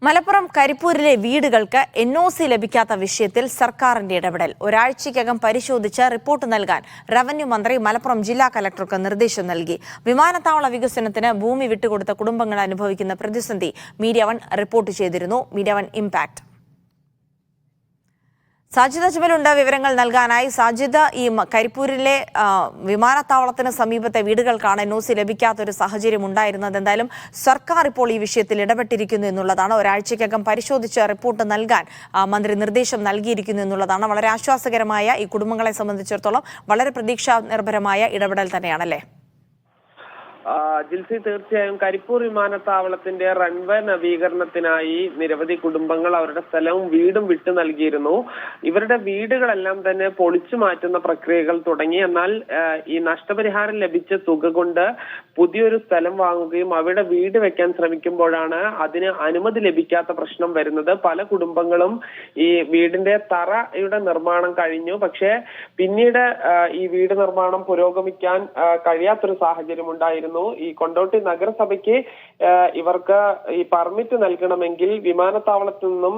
മലപ്പുറം കരിപ്പൂരിലെ വീടുകൾക്ക് എൻഒസി ലഭിക്കാത്ത വിഷയത്തിൽ സർക്കാരിന്റെ ഇടപെടൽ ഒരാഴ്ചയ്ക്കകം പരിശോധിച്ച് റിപ്പോർട്ട് നൽകാൻ റവന്യൂ മന്ത്രി മലപ്പുറം ജില്ലാ കലക്ടർക്ക് നിർദ്ദേശം നൽകി. വിമാനത്താവള വികസനത്തിന് ഭൂമി വിട്ടുകൊടുത്ത കുടുംബങ്ങൾ അനുഭവിക്കുന്ന പ്രതിസന്ധി മീഡിയ വൺ റിപ്പോർട്ട് ചെയ്തിരുന്നു. Media one impact. സാജിദ അജ്മലുണ്ട് വിവരങ്ങൾ നൽകാനായി. സാജിദ, ഈ കരിപ്പൂരിലെ വിമാനത്താവളത്തിന് സമീപത്തെ വീടുകൾക്കാണ് എൻഒസി ലഭിക്കാത്തൊരു സാഹചര്യം ഉണ്ടായിരുന്നത്. എന്തായാലും സർക്കാർ ഇപ്പോൾ ഈ വിഷയത്തിൽ ഇടപെട്ടിരിക്കുന്നു എന്നുള്ളതാണ്. ഒരാഴ്ചയ്ക്കകം പരിശോധിച്ച് റിപ്പോർട്ട് നൽകാൻ മന്ത്രി നിർദ്ദേശം നൽകിയിരിക്കുന്നു എന്നുള്ളതാണ്. വളരെ ആശ്വാസകരമായ, ഈ കുടുംബങ്ങളെ സംബന്ധിച്ചിടത്തോളം വളരെ പ്രതീക്ഷാനിർഭരമായ ഇടപെടൽ തന്നെയാണല്ലേ? ജിൽസി, തീർച്ചയായും കരിപ്പൂർ വിമാനത്താവളത്തിന്റെ റൺവേ നവീകരണത്തിനായി നിരവധി കുടുംബങ്ങൾ അവരുടെ സ്ഥലവും വീടും വിട്ടു നൽകിയിരുന്നു. ഇവരുടെ വീടുകളെല്ലാം തന്നെ പൊളിച്ചു മാറ്റുന്ന പ്രക്രിയകൾ തുടങ്ങി. എന്നാൽ ഈ നഷ്ടപരിഹാരം ലഭിച്ച തുക കൊണ്ട് പുതിയൊരു സ്ഥലം വാങ്ങുകയും അവിടെ വീട് വെക്കാൻ ശ്രമിക്കുമ്പോഴാണ് അതിന് അനുമതി ലഭിക്കാത്ത പ്രശ്നം വരുന്നത്. പല കുടുംബങ്ങളും ഈ വീടിന്റെ തറയുടെ നിർമ്മാണം കഴിഞ്ഞു, പക്ഷേ പിന്നീട് ഈ വീട് നിർമ്മാണം പുരോഗമിക്കാൻ കഴിയാത്തൊരു സാഹചര്യം ഉണ്ടായിരുന്നു. ഈ കൊണ്ടോട്ടി നഗരസഭയ്ക്ക് ഇവർക്ക് ഈ പെർമിറ്റ് നൽകണമെങ്കിൽ വിമാനത്താവളത്തിൽ നിന്നും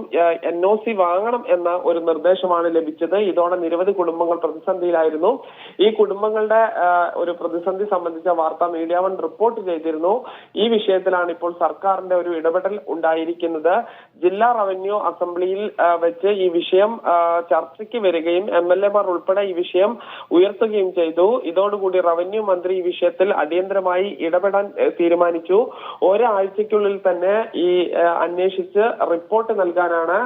എൻഒസി വാങ്ങണം എന്ന ഒരു നിർദ്ദേശമാണ് ലഭിച്ചത്. ഇതോടെ നിരവധി കുടുംബങ്ങൾ പ്രതിസന്ധിയിലായിരുന്നു. ഈ കുടുംബങ്ങളുടെ ഒരു പ്രതിസന്ധി സംബന്ധിച്ച വാർത്ത മീഡിയ വൺ റിപ്പോർട്ട് ചെയ്തിരുന്നു. ഈ വിഷയത്തിലാണ് ഇപ്പോൾ സർക്കാരിന്റെ ഒരു ഇടപെടൽ ഉണ്ടായിരിക്കുന്നത്. ജില്ലാ റവന്യൂ അസംബ്ലിയിൽ വെച്ച് ഈ വിഷയം ചർച്ചയ്ക്ക് വരികയും MLA മാർ ഉൾപ്പെടെ ഈ വിഷയം ഉയർത്തുകയും ചെയ്തു. ഇതോടുകൂടി റവന്യൂ മന്ത്രി ഈ വിഷയത്തിൽ അടിയന്തരമായി ഇടപെടാൻ തീരുമാനിച്ചു. ഒരാഴ്ചയ്ക്കുള്ളിൽ തന്നെ ഈ അന്വേഷിച്ച് റിപ്പോർട്ട് നൽകാനാണ്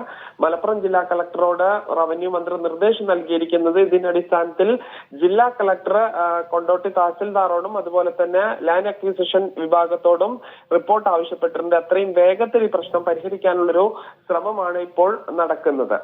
മലപ്പുറം ജില്ലാ കളക്ടറോട് റവന്യൂ മന്ത്രി നിർദ്ദേശം നൽകിയിരിക്കുന്നത്. ഇതിന്റെ അടിസ്ഥാനത്തിൽ ജില്ലാ കളക്ടർ കൊണ്ടോട്ടി തഹസിൽദാറോടും അതുപോലെ തന്നെ ലാൻഡ് അക്വിസിഷൻ വിഭാഗത്തോടും റിപ്പോർട്ട് ആവശ്യപ്പെട്ടിട്ടുണ്ട്. അത്രയും വേഗത്തിൽ ഈ പ്രശ്നം പരിഹരിക്കാനുള്ളൊരു ശ്രമമാണ് ഇപ്പോൾ നടക്കുന്നത്.